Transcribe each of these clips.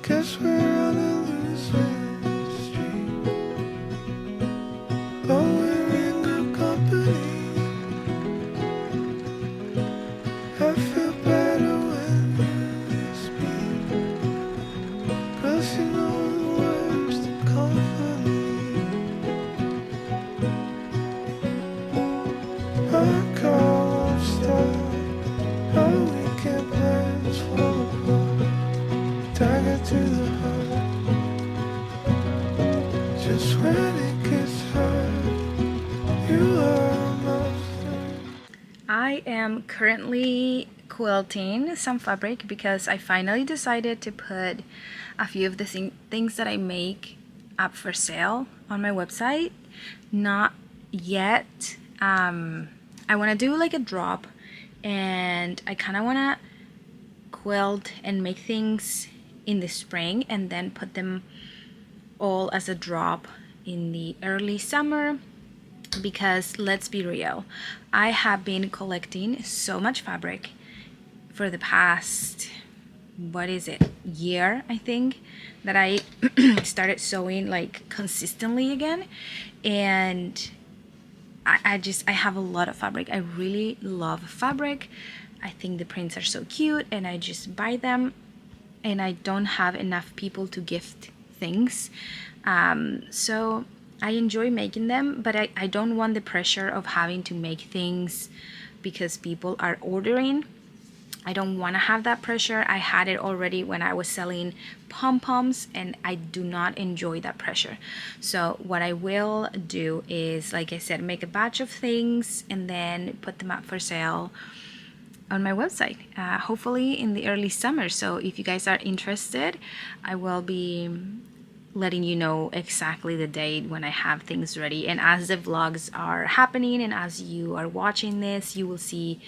Guess we're on a losing streak, but we're in good company. I feel better when you speak, plus you know the words to comfort me. Our car won't stop, our weekend plans fall apart. Dagger to the heart, just when it gets hard, you are a monster. I am currently quilting some fabric because I finally decided to put a few of the things that I make up for sale on my website. Not yet. I want to do like a drop, and I kind of want to quilt and make things in the spring and then put them all as a drop in the early summer, because let's be real, I have been collecting so much fabric for the past, what is it, year, I think, that I started sewing like consistently again. And I have a lot of fabric. I really love fabric. I think the prints are so cute, and I just buy them, and I don't have enough people to gift things. So I enjoy making them, but I don't want the pressure of having to make things because people are ordering. I don't want to have that pressure. I had it already when I was selling pom-poms, and I do not enjoy that pressure. So what I will do is, like I said, make a batch of things and then put them up for sale on my website, hopefully in the early summer. So if you guys are interested, I will be letting you know exactly the date when I have things ready. And as the vlogs are happening and as you are watching this, you will see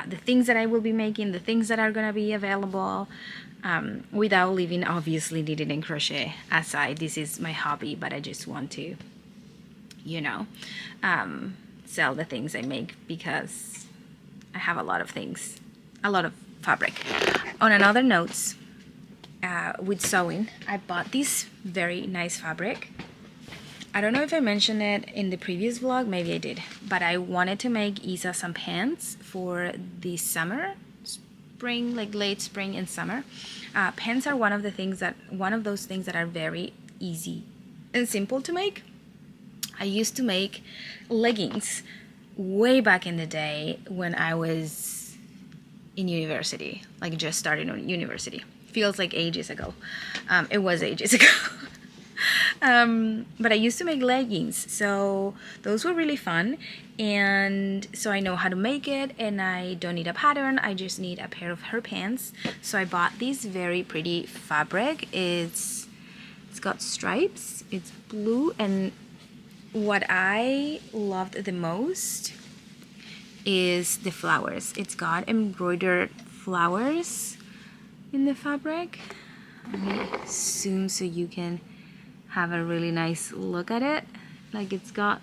the things that I will be making, the things that are going to be available, without leaving obviously knitting and crochet aside. This is my hobby, but I just want to, you know, sell the things I make because I have a lot of things, a lot of fabric. On another notes, with sewing, I bought this very nice fabric. I don't know if I mentioned it in the previous vlog, maybe I did, but I wanted to make Isa some pants for the summer, spring, like late spring and summer. Pants are one of those things that are very easy and simple to make. I used to make leggings way back in the day when I was in university, like just starting on university. Feels like ages ago. It was ages ago. But I used to make leggings, so those were really fun, and so I know how to make it, and I don't need a pattern, I just need a pair of her pants. So I bought this very pretty fabric. It's got stripes, it's blue, and what I loved the most is the flowers. It's got embroidered flowers in the fabric. Let me zoom so you can have a really nice look at it. Like, it's got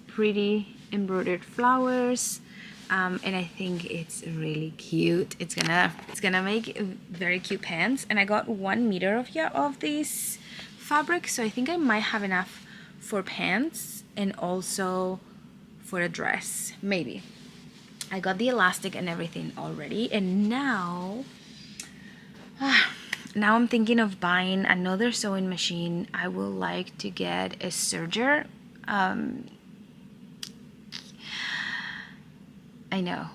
pretty embroidered flowers, and I think it's really cute. It's gonna make very cute pants. And I got 1 meter of this fabric, so I think I might have enough for pants and also for a dress, maybe. I got the elastic and everything already, and now I'm thinking of buying another sewing machine. I would like to get a serger. I know,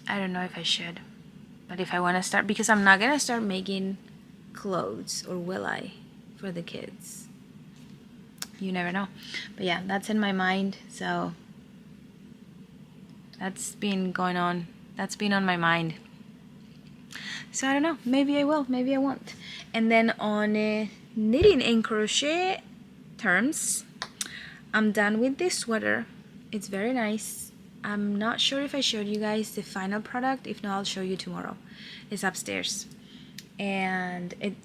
I don't know if I should, but if I want to start, because I'm not gonna start making clothes, or will I, for the kids? You never know. But yeah, that's in my mind, so that's been going on, that's been on my mind. So I don't know, maybe I will, maybe I won't. And then on knitting and crochet terms, I'm done with this sweater. It's very nice. I'm not sure if I showed you guys the final product. If not, I'll show you tomorrow. It's upstairs, and it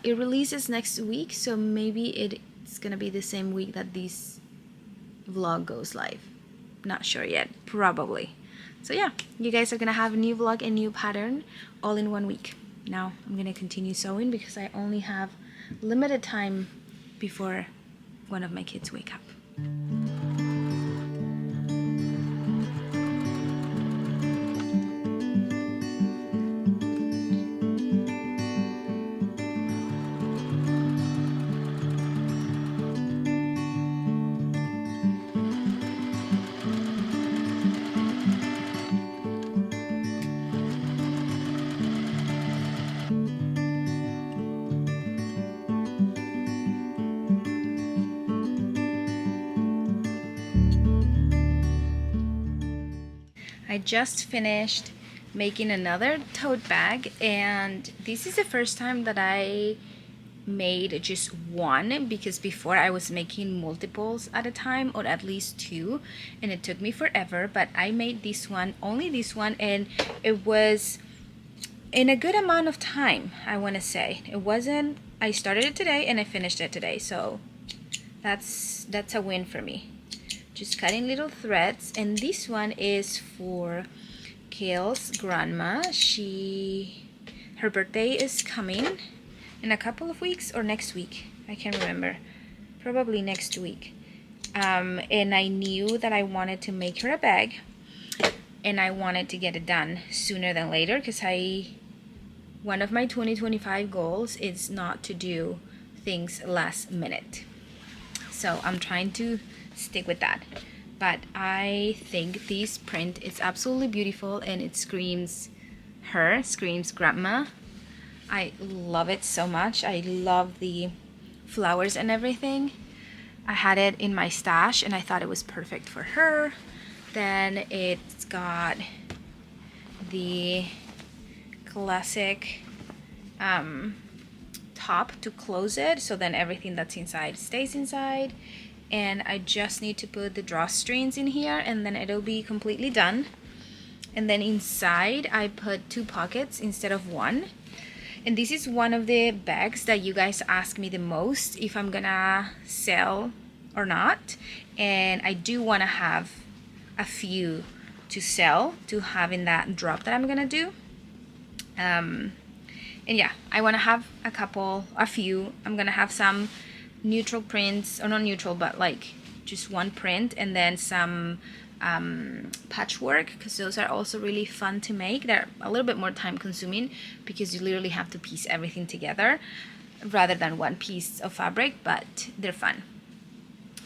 releases next week, so maybe it's gonna be the same week that this vlog goes live. Not sure yet, probably. So yeah, you guys are gonna have a new vlog and new pattern all in 1 week. now I'm gonna continue sewing because I only have limited time before one of my kids wake up. I just finished making another tote bag, and this is the first time that I made just one, because before I was making multiples at a time, or at least two, and it took me forever. But I made this one, only this one, and it was in a good amount of time. I want to say it wasn't, I started it today and I finished it today, so that's a win for me. Just cutting little threads, and this one is for Kale's grandma. Her birthday is coming in a couple of weeks, or next week, I can't remember, probably next week. And I knew that I wanted to make her a bag, and I wanted to get it done sooner than later, because one of my 2025 goals is not to do things last minute. So I'm trying to stick with that. But I think this print is absolutely beautiful, and it screams grandma. I love it so much. I love the flowers and everything. I had it in my stash and I thought it was perfect for her. Then it's got the classic top to close it, so then everything that's inside stays inside. And I just need to put the drawstrings in here, and then it'll be completely done. And then inside I put 2 pockets instead of 1. And this is one of the bags that you guys ask me the most if I'm gonna sell or not. And I do want to have a few to sell, to have in that drop that I'm gonna do. And yeah, I want to have a few. I'm gonna have some neutral prints, or not neutral, but like just one print, and then some patchwork, because those are also really fun to make. They're a little bit more time consuming because you literally have to piece everything together rather than one piece of fabric, but they're fun.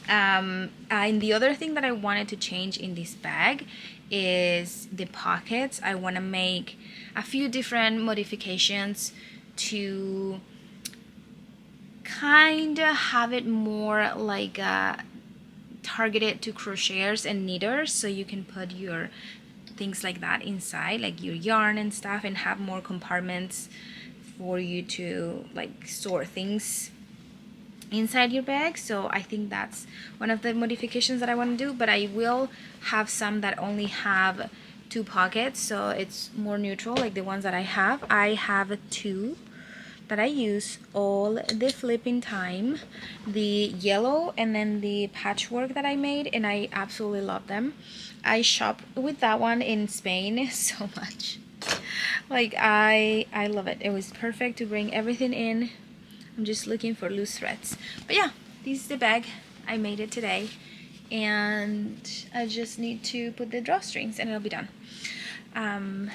And the other thing that I wanted to change in this bag is the pockets. I want to make a few different modifications to kind of have it more like targeted to crocheters and knitters, so you can put your things like that inside, like your yarn and stuff, and have more compartments for you to like store things inside your bag. So I think that's one of the modifications that I want to do, but I will have some that only have 2 pockets, so it's more neutral, like the ones that I have. I have 2 that I use all the flipping time, the yellow and then the patchwork that I made, and I absolutely love them. I shop with that one in Spain so much. Like I love it. It was perfect to bring everything in. I'm just looking for loose threads. But yeah, this is the bag. I made it today, and I just need to put the drawstrings and it'll be done. And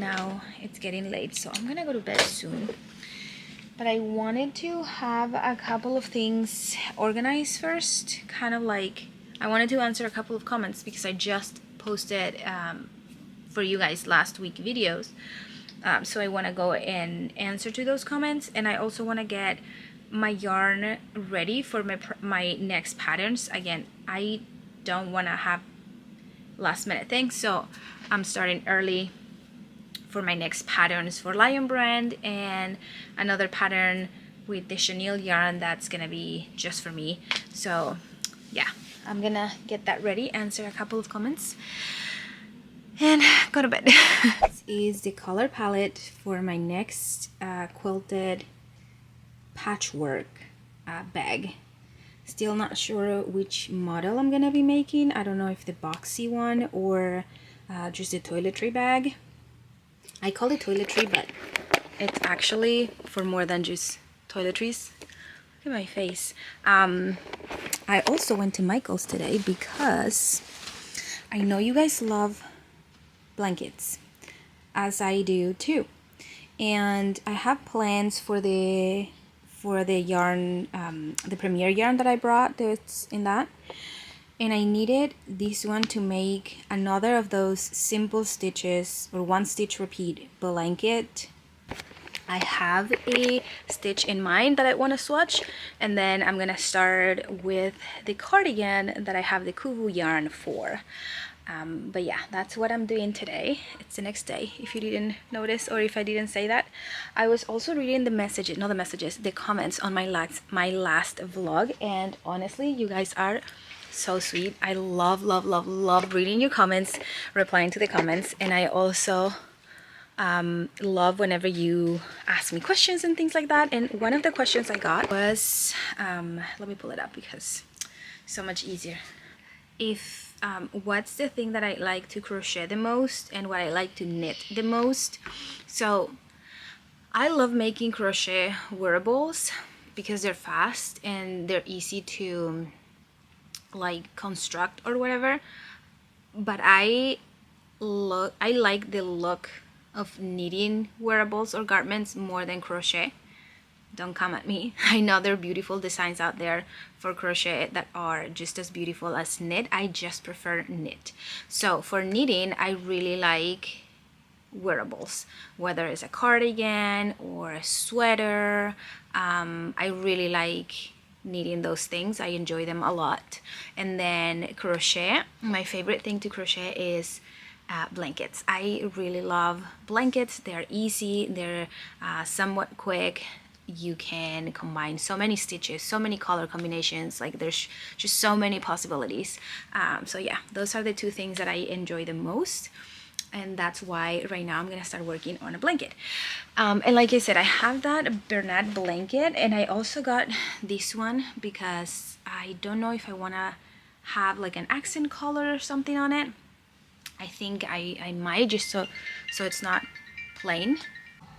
now it's getting late, so I'm gonna go to bed soon. But I wanted to have a couple of things organized first, kind of like I wanted to answer a couple of comments, because I just posted for you guys last week videos. So I want to go and answer to those comments, and I also want to get my yarn ready for my next patterns. Again, I don't want to have last minute things, so I'm starting early for my next patterns for Lion Brand, and another pattern with the chenille yarn that's gonna be just for me. So yeah, I'm gonna get that ready, answer a couple of comments, and go to bed. This is the color palette for my next quilted patchwork bag. Still not sure which model I'm gonna be making. I don't know if the boxy one or just the toiletry bag. I call it toiletry, but It's actually for more than just toiletries. Look at my face. I also went to Michael's today because I know you guys love blankets, as I do too. And I have plans for the yarn, the Premier yarn that I brought that's in that. And I needed this one to make another of those simple stitches or one stitch repeat blanket. I have a stitch in mind that I want to swatch, and then I'm gonna start with the cardigan that I have the Kuvu yarn for. But yeah, that's what I'm doing today. It's the next day, if you didn't notice or if I didn't say that. I was also reading the messages, not the messages, the comments on my last vlog, and honestly, you guys are so sweet. I love reading your comments, replying to the comments, and I also love whenever you ask me questions and things like that. And one of the questions I got was, let me pull it up because it's so much easier. If what's the thing that I like to crochet the most and what I like to knit the most. So I love making crochet wearables because they're fast and they're easy to like construct or whatever, but I like the look of knitting wearables or garments more than crochet. Don't come at me. I know there are beautiful designs out there for crochet that are just as beautiful as knit. I just prefer knit. So for knitting, I really like wearables, whether it's a cardigan or a sweater. I really like knitting those things. I enjoy them a lot. And then crochet, my favorite thing to crochet is blankets. I really love blankets. They're easy, they're somewhat quick. You can combine so many stitches, so many color combinations, like there's just so many possibilities. So yeah, those are the two things that I enjoy the most, and that's why right now I'm gonna start working on a blanket. And like I said, I have that Bernat blanket, and I also got this one because I don't know if I wanna have like an accent color or something on it. I think I might, just so it's not plain.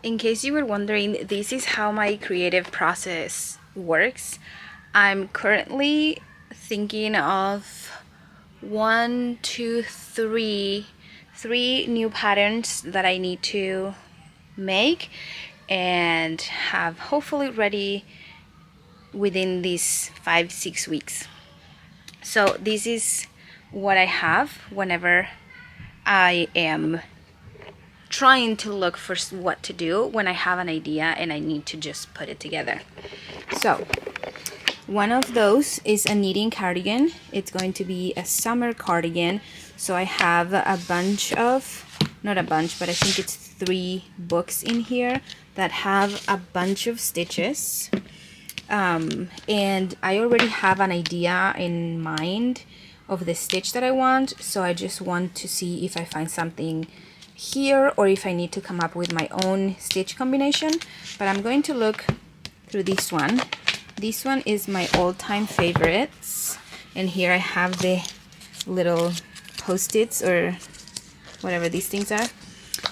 In case you were wondering, this is how my creative process works. I'm currently thinking of three new patterns that I need to make and have hopefully ready within these 5-6 weeks. So this is what I have whenever I am trying to look for what to do when I have an idea and I need to just put it together. So one of those is a knitting cardigan. It's going to be a summer cardigan. So I have a bunch of, not a bunch, but I think it's 3 books in here that have a bunch of stitches. And I already have an idea in mind of the stitch that I want. So I just want to see if I find something here or if I need to come up with my own stitch combination. But I'm going to look through this one. This one is my all-time favorites, and here I have the little post-its or whatever these things are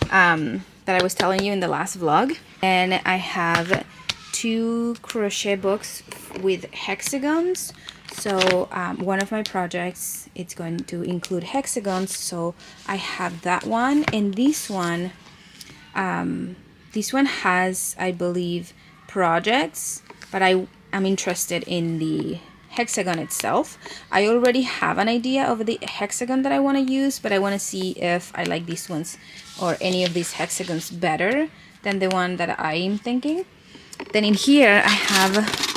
that I was telling you in the last vlog. And I have 2 crochet books with hexagons. So one of my projects, it's going to include hexagons, so I have that one. And this one has, I believe, projects, but I'm interested in the hexagon itself. I already have an idea of the hexagon that I want to use, but I want to see if I like these ones or any of these hexagons better than the one that I'm thinking. Then in here I have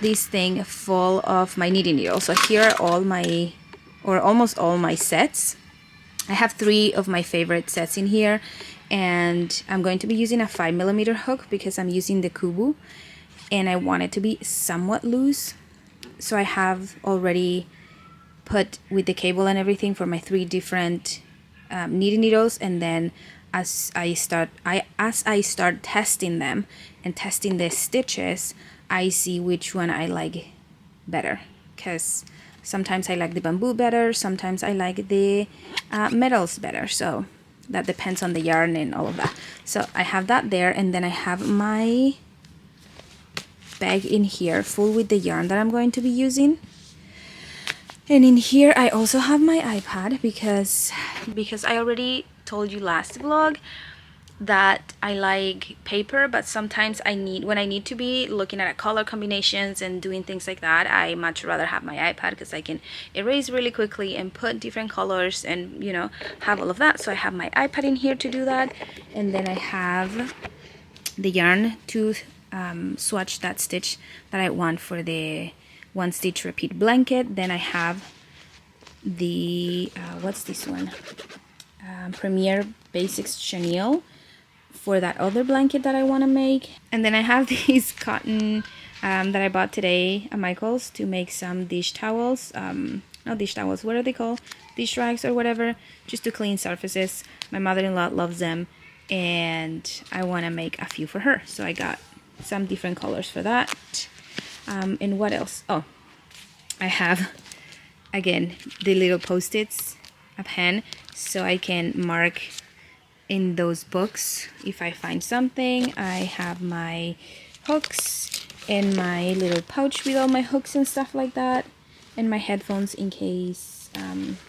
this thing full of my knitting needles. So here are all my, or almost all my sets. I have 3 of my favorite sets in here, and I'm going to be using a 5mm hook because I'm using the Kubu and I want it to be somewhat loose. So I have already put with the cable and everything for my 3 different knitting needles, and then as I start testing them and testing the stitches, I see which one I like better, because sometimes I like the bamboo better, sometimes I like the metals better. So that depends on the yarn and all of that. So I have that there, and then I have my bag in here full with the yarn that I'm going to be using. And in here I also have my iPad because I already told you last vlog that I like paper, but sometimes when I need to be looking at color combinations and doing things like that, I much rather have my iPad because I can erase really quickly and put different colors and, you know, have all of that. So I have my iPad in here to do that, and then I have the yarn to swatch that stitch that I want for the one stitch repeat blanket. Then I have the what's this one, Premier Basics Chenille for that other blanket that I want to make. And then I have these cotton that I bought today at Michael's to make some dish towels, not dish towels, what are they called, dish rags or whatever, just to clean surfaces. My mother-in-law loves them and I want to make a few for her, so I got some different colors for that. And what else? Oh, I have again the little post-its, a pen, so I can mark in those books if I find something. I have my hooks and my little pouch with all my hooks and stuff like that, and my headphones in case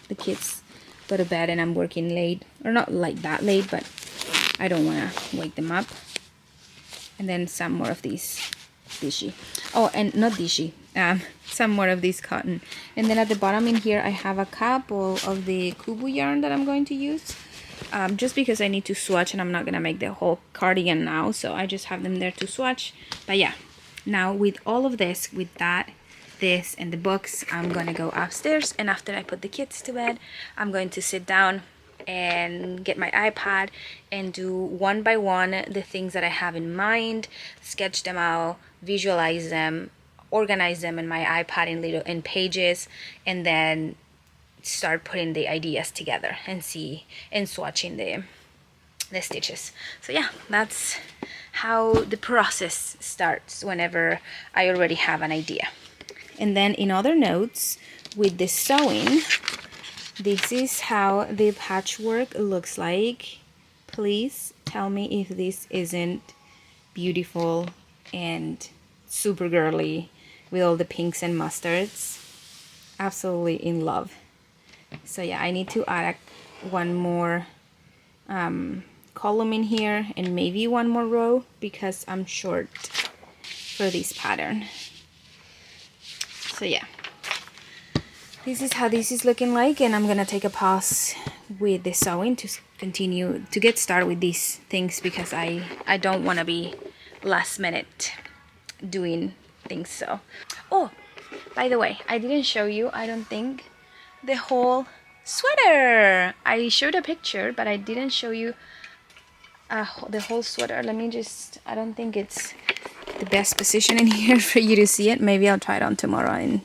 the kids go to bed and I'm working late, or not like that late, but I don't want to wake them up. And then some more of these dishy, oh, and not dishy, some more of this cotton. And then at the bottom in here I have a couple of the Kubu yarn that I'm going to use, just because I need to swatch and I'm not gonna make the whole cardigan now, so I just have them there to swatch. But yeah, now with all of this, with that, this and the books, I'm gonna go upstairs, and after I put the kids to bed, I'm going to sit down and get my iPad and do one by one the things that I have in mind, sketch them out, visualize them, organize them in my iPad in pages, and then start putting the ideas together and swatching the stitches. So yeah, that's how the process starts whenever I already have an idea. And then in other notes, with the sewing, this is how the patchwork looks like. Please tell me if this isn't beautiful and super girly with all the pinks and mustards. Absolutely in love. So yeah, I need to add one more column in here and maybe one more row because I'm short for this pattern. So yeah, this is how this is looking like, and I'm gonna take a pause with the sewing to continue to get started with these things because I don't want to be last minute doing things. So, oh, by the way, I didn't show you, I don't think, the whole sweater. I showed a picture, but I didn't show you the whole sweater. Let me just, I don't think it's the best position in here for you to see it. Maybe I'll try it on tomorrow and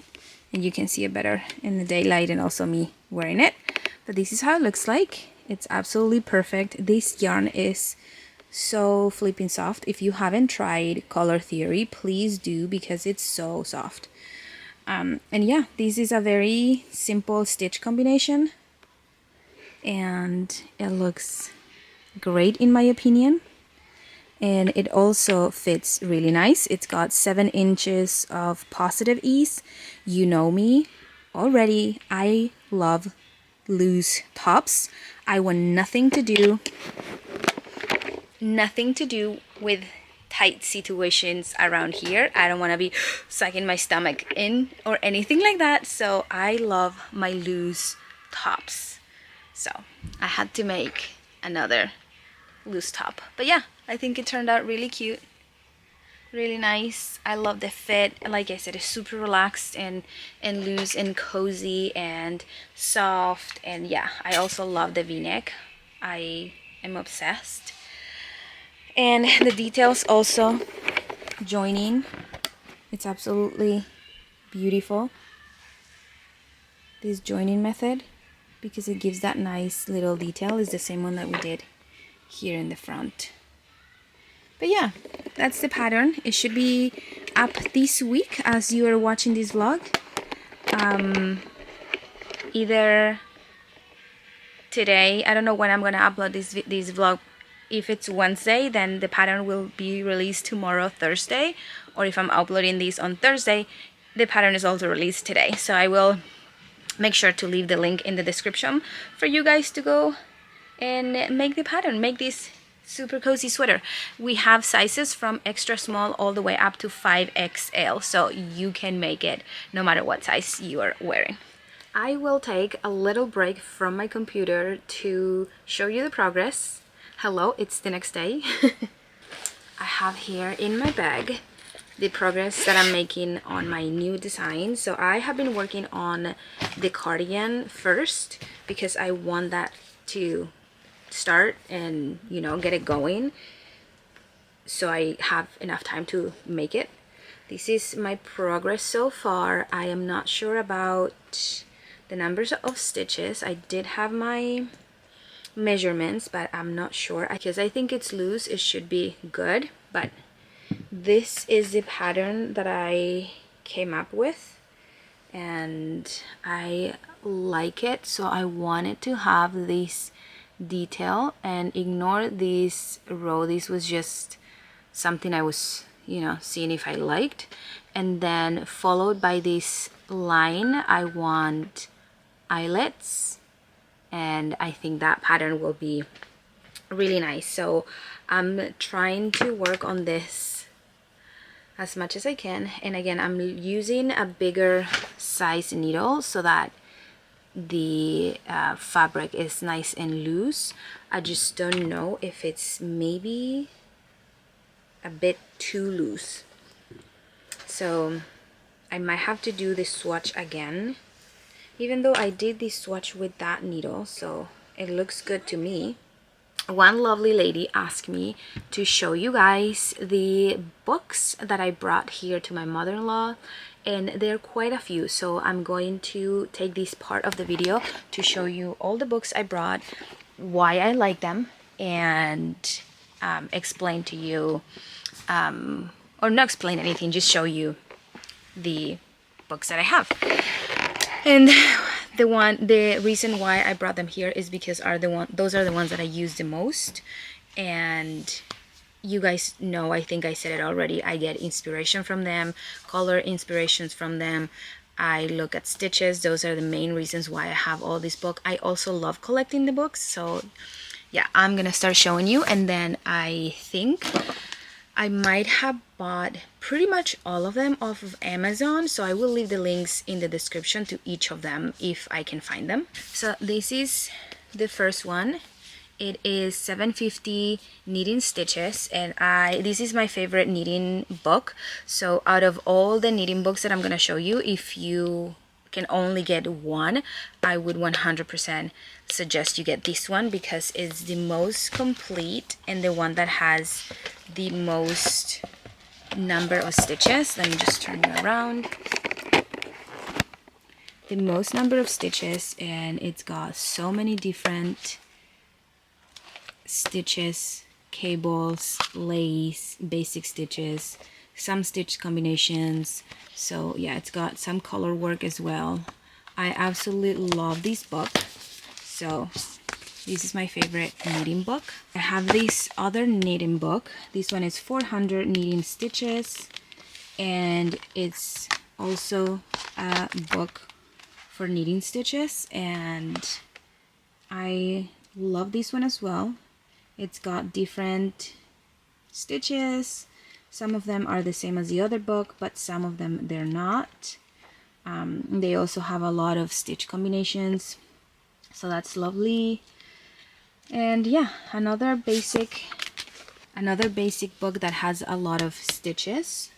you can see it better in the daylight and also me wearing it. But this is how it looks like. It's absolutely perfect. This yarn is so flipping soft. If you haven't tried Color Theory, please do because it's so soft. And yeah, this is a very simple stitch combination and it looks great in my opinion, and it also fits really nice. It's got 7 inches of positive ease. You know me already, I love loose tops. I want nothing to do with tight situations around here. I don't want to be sucking my stomach in or anything like that, so I love my loose tops. So I had to make another loose top. But yeah, I think it turned out really cute, really nice. I love the fit. Like I said, it's super relaxed and loose and cozy and soft. And yeah, I also love the v-neck. I am obsessed. And the details also joining, it's absolutely beautiful, this joining method, because it gives that nice little detail. Is the same one that we did here in the front. But yeah, that's the pattern. It should be up this week as you are watching this vlog. Either today. I don't know when I'm gonna upload this vlog. If it's Wednesday, then the pattern will be released tomorrow, Thursday, or if I'm uploading this on Thursday, the pattern is also released today. So I will make sure to leave the link in the description for you guys to go and make the pattern, make this super cozy sweater. We have sizes from extra small all the way up to 5XL, so you can make it no matter what size you are wearing. I will take a little break from my computer to show you the progress. Hello, it's the next day. I have here in my bag the progress that I'm making on my new design. So I have been working on the cardigan first because I want that to start and, you know, get it going so I have enough time to make it. This is my progress so far. I am not sure about the numbers of stitches. I did have my measurements, but I'm not sure because I think it's loose. It should be good, but this is the pattern that I came up with and I like it, so I wanted to have this detail and ignore this row. This was just something I was, you know, seeing if I liked, and then followed by this line. I want eyelets, and I think that pattern will be really nice. So I'm trying to work on this as much as I can, and again I'm using a bigger size needle so that the fabric is nice and loose. I just don't know if it's maybe a bit too loose, so I might have to do this swatch again, even though I did this swatch with that needle, so it looks good to me. One lovely lady asked me to show you guys the books that I brought here to my mother-in-law, and there are quite a few, so I'm going to take this part of the video to show you all the books I brought, why I like them, and explain to you, or not explain anything, just show you the books that I have. And the reason why I brought them here is because those are the ones that I use the most, and you guys know, I think I said it already, I get inspiration from them, color inspirations from them. I look at stitches. Those are the main reasons why I have all this book. I also love collecting the books, so yeah, I'm gonna start showing you, and then I think I might have bought pretty much all of them off of Amazon, so I will leave the links in the description to each of them if I can find them. So this is the first one. It is 750 knitting stitches, and this is my favorite knitting book. So out of all the knitting books that I'm gonna show you, if you can only get one, I would 100% suggest you get this one because it's the most complete and the one that has the most number of stitches. Let me just turn you around. The most number of stitches, and it's got so many different stitches, cables, lace, basic stitches, some stitch combinations. So yeah, it's got some color work as well. I absolutely love this book. So this is my favorite knitting book. I have this other knitting book. This one is 400 knitting stitches, and it's also a book for knitting stitches, and I love this one as well. It's got different stitches. Some of them are the same as the other book, but some of them they're not. They also have a lot of stitch combinations, so that's lovely. And yeah, another basic book that has a lot of stitches.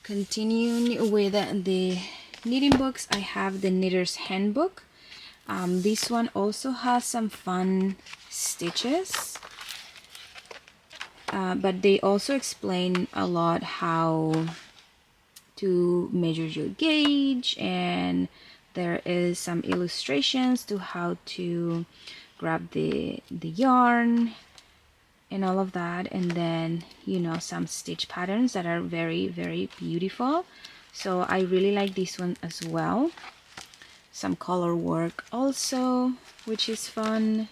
Continuing with the knitting books, I have the Knitter's Handbook. This one also has some fun stitches, but they also explain a lot how to measure your gauge, and there is some illustrations to how to grab the yarn and all of that, and then, you know, some stitch patterns that are very, very beautiful. So I really like this one as well. some color work also, which is fun.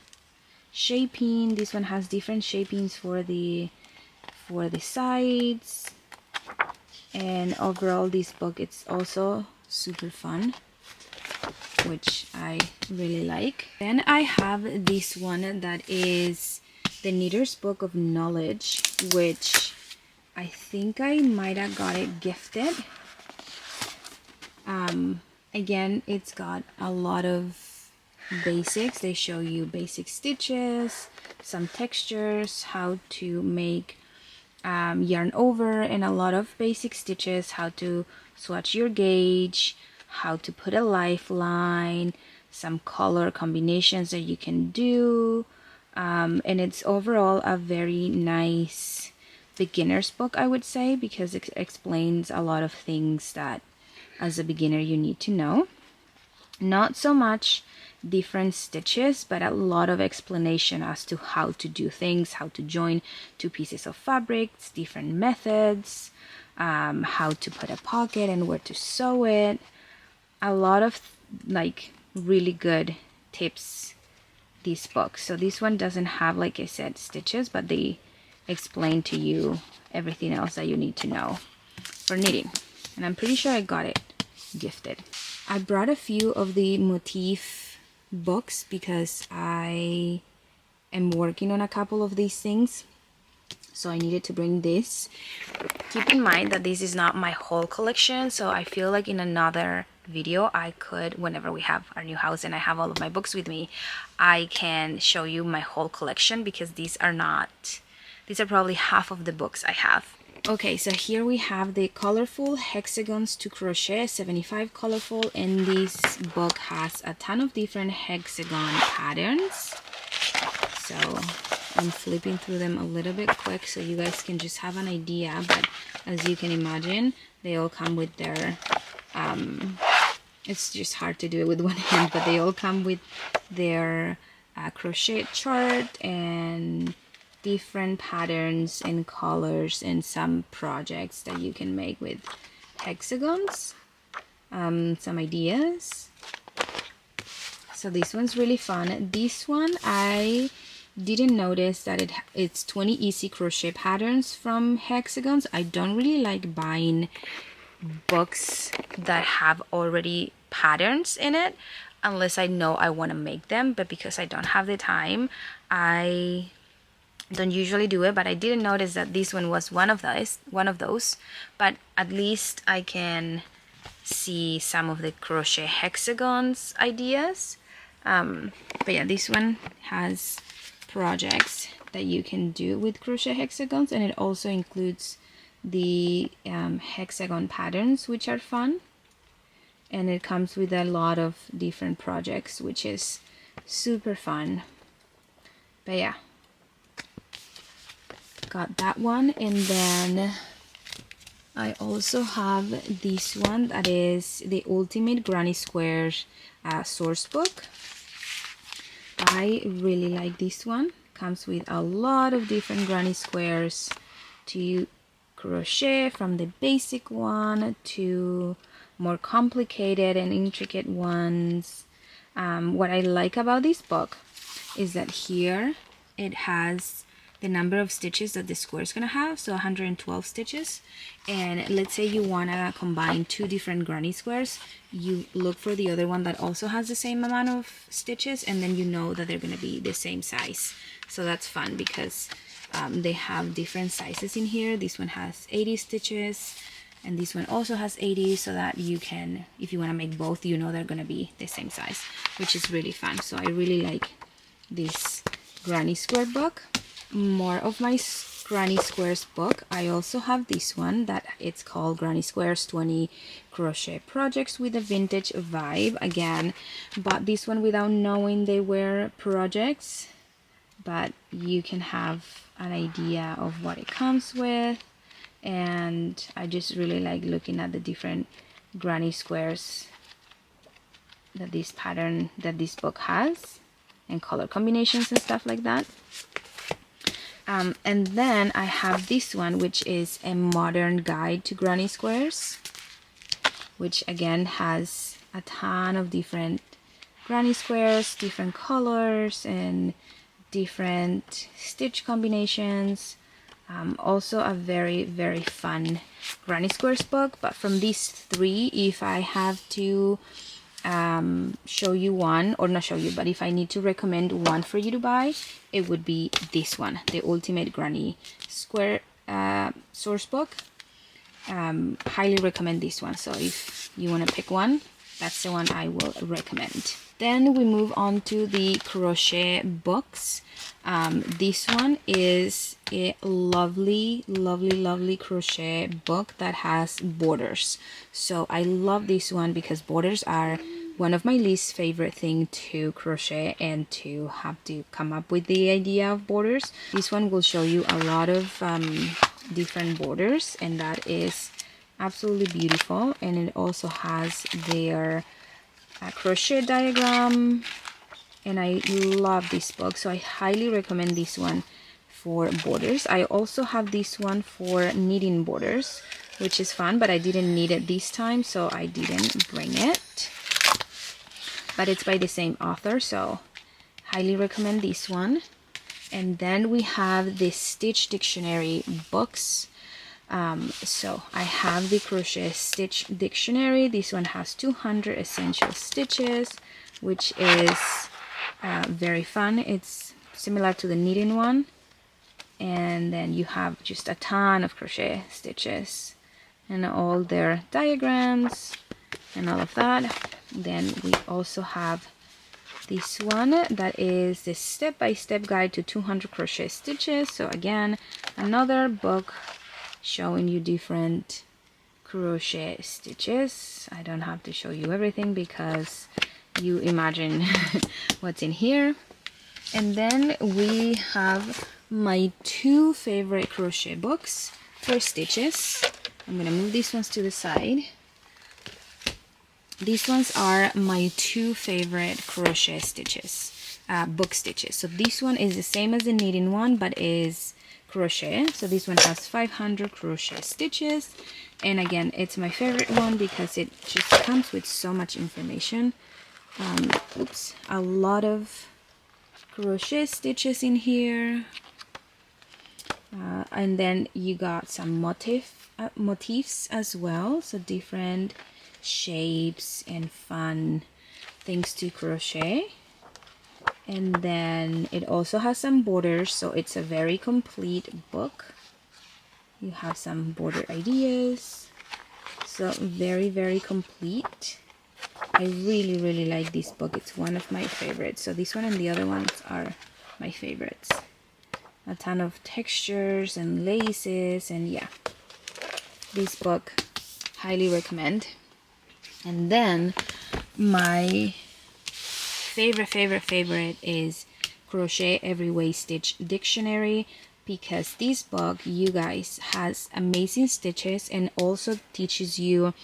Shaping, this one has different shapings for the sides, and overall this book, it's also super fun, which I really like. Then I have this one that is the Knitter's Book of Knowledge, which I think I might have got it gifted. Again, it's got a lot of basics. They show you basic stitches, some textures, how to make yarn over, and a lot of basic stitches, how to swatch your gauge, how to put a lifeline, some color combinations that you can do, and it's overall a very nice beginner's book, I would say, because it explains a lot of things that as a beginner you need to know. Not so much different stitches, but a lot of explanation as to how to do things, how to join two pieces of fabrics, different methods, how to put a pocket and where to sew it. A lot of like really good tips, this book. So this one doesn't have, like I said, stitches, but they explain to you everything else that you need to know for knitting. And I'm pretty sure I got it gifted. I brought a few of the motif books because I am working on a couple of these things, so I needed to bring this. Keep in mind that this is not my whole collection, so I feel like in another video I could, whenever we have our new house and I have all of my books with me, I can show you my whole collection, because these are probably half of the books I have. Okay, so here we have the colorful hexagons to crochet, 75 colorful, and this book has a ton of different hexagon patterns. So I'm flipping through them a little bit quick so you guys can just have an idea, but as you can imagine, they all come with their it's just hard to do it with one hand, but they all come with their crochet chart and different patterns and colors and some projects that you can make with hexagons, some ideas. So this one's really fun. This one I didn't notice that it's 20 easy crochet patterns from hexagons. I don't really like buying books that have already patterns in it unless I know I want to make them, but because I don't have the time, I don't usually do it. But I didn't notice that this one was one of those, but at least I can see some of the crochet hexagons ideas. But yeah, this one has projects that you can do with crochet hexagons, and it also includes the hexagon patterns, which are fun, and it comes with a lot of different projects, which is super fun. But yeah, got that one. And then I also have this one that is the Ultimate Granny Squares source book. I really like this one. Comes with a lot of different granny squares to crochet, from the basic one to more complicated and intricate ones. What I like about this book is that here it has the number of stitches that the square is going to have, so 112 stitches. And let's say you want to combine two different granny squares, you look for the other one that also has the same amount of stitches, and then you know that they're going to be the same size. So that's fun because they have different sizes in here. This one has 80 stitches and this one also has 80, so that you can, if you want to make both, you know they're going to be the same size, which is really fun. So I really like this granny square book. More of my granny squares book, I also have this one that it's called Granny Squares 20 Crochet Projects with a Vintage Vibe. Again, bought this one without knowing they were projects, but you can have an idea of what it comes with. And I just really like looking at the different granny squares that this book has, and color combinations and stuff like that. And then I have this one, which is a modern guide to granny squares, which again has a ton of different granny squares, different colors, and different stitch combinations. Also a very fun granny squares book. But from these three, if I have to show you one, or not show you, but if I need to recommend one for you to buy, it would be this one, the Ultimate Granny Square source book. Highly recommend this one. So if you want to pick one, that's the one I will recommend. Then we move on to the crochet books. This one is a lovely crochet book that has borders. So I love this one because borders are one of my least favorite thing to crochet, and to have to come up with the idea of borders. This one will show you a lot of different borders, and that is absolutely beautiful. And it also has their crochet diagram, and I love this book, so I highly recommend this one for borders. I also have this one for knitting borders, which is fun, but I didn't need it this time, so I didn't bring it. But it's by the same author, so highly recommend this one. And then we have the Stitch Dictionary books. So I have the Crochet Stitch Dictionary. This one has 200 essential stitches, which is very fun. It's similar to the knitting one. And then you have just a ton of crochet stitches and all their diagrams and all of that. Then we also have this one that is the step-by-step guide to 200 crochet stitches. So again, another book showing you different crochet stitches. I don't have to show you everything because you imagine what's in here. And then we have my two favorite crochet books for stitches. I'm gonna move these ones to the side. These ones are my two favorite crochet stitches, book stitches. So this one is the same as the knitting one, but is crochet. So this one has 500 crochet stitches, and again, it's my favorite one because it just comes with so much information. A lot of crochet stitches in here, and then you got some motifs as well, so different shapes and fun things to crochet. And then it also has some borders, so it's a very complete book. You have some border ideas, so very complete. I really like this book. It's one of my favorites. So this one and the other ones are my favorites. A ton of textures and laces, and yeah, this book highly recommend. And then my favorite is Crochet Every Way Stitch Dictionary, because this book, you guys, has amazing stitches and also teaches you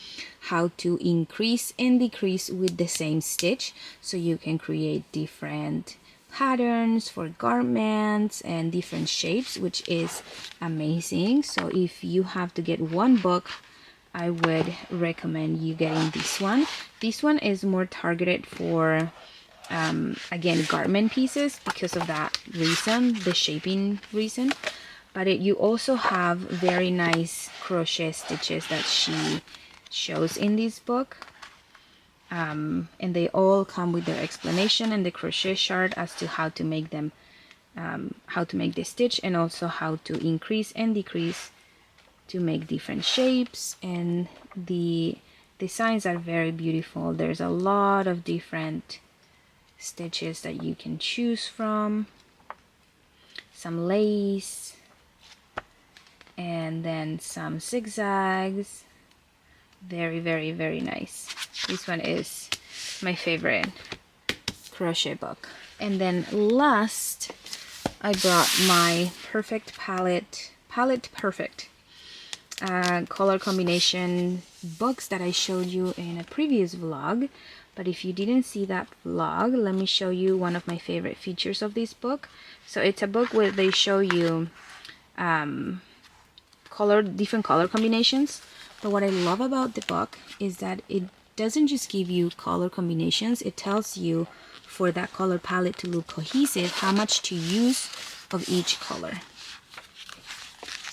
how to increase and decrease with the same stitch, so you can create different patterns for garments and different shapes, which is amazing. So if you have to get one book, I would recommend you getting this one. This one is more targeted for again, garment pieces, because of that reason, the shaping reason. But you also have very nice crochet stitches that she shows in this book, and they all come with their explanation and the crochet chart as to how to make them, how to make the stitch, and also how to increase and decrease to make different shapes. And the designs are very beautiful. There's a lot of different stitches that you can choose from, some lace, and then some zigzags. Very nice. This one is my favorite crochet book. And then last, I brought my Perfect Palette Perfect color combination books that I showed you in a previous vlog. But if you didn't see that vlog, let me show you one of my favorite features of this book. So it's a book where they show you different color combinations. But what I love about the book is that it doesn't just give you color combinations, it tells you for that color palette to look cohesive how much to use of each color.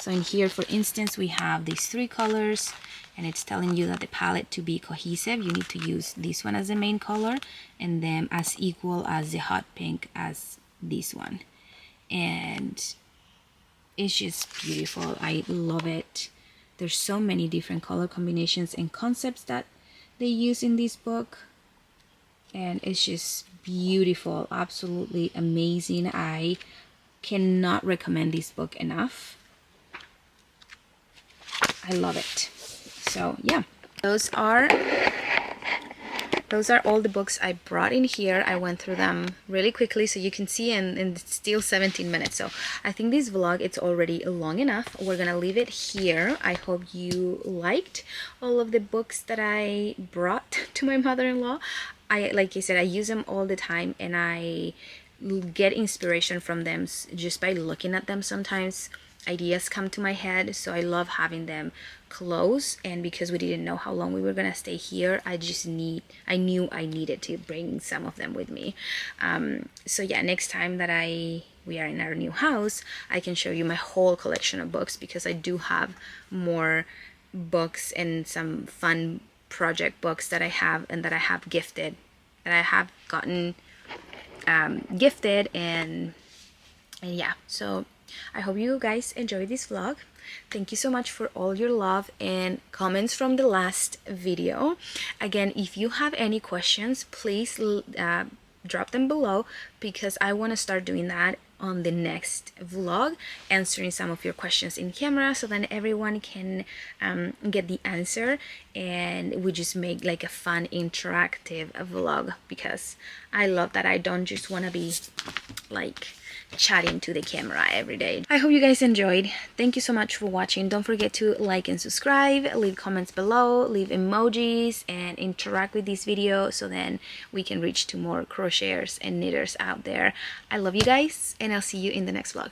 So in here, for instance, we have these 3 colors, and it's telling you that the palette to be cohesive, you need to use this one as the main color and then as equal as the hot pink as this one. And it's just beautiful. I love it. There's so many different color combinations and concepts that they use in this book, and it's just beautiful, absolutely amazing. I cannot recommend this book enough. I love it. So yeah, those are all the books I brought in here. I went through them really quickly so you can see, and it's still 17 minutes. So I think this vlog, it's already long enough. We're gonna leave it here. I hope you liked all of the books that I brought to my mother-in-law. Like I said, I use them all the time, and I get inspiration from them just by looking at them. Sometimes ideas come to my head, so I love having them close. And because we didn't know how long we were gonna stay here, I knew I needed to bring some of them with me. So yeah, next time that we are in our new house, I can show you my whole collection of books, because I do have more books and some fun project books that I have and that I have gifted, that I have gotten gifted, and yeah. So I hope you guys enjoyed this vlog. Thank you so much for all your love and comments from the last video. Again, if you have any questions, please drop them below, because I want to start doing that on the next vlog, answering some of your questions in camera, so then everyone can get the answer, and we just make like a fun interactive vlog, because I love that. I don't just want to be like chatting to the camera every day. I hope you guys enjoyed. Thank you so much for watching. Don't forget to like and subscribe, leave comments below, leave emojis, and interact with this video, so then we can reach to more crocheters and knitters out there. I love you guys, and I'll see you in the next vlog.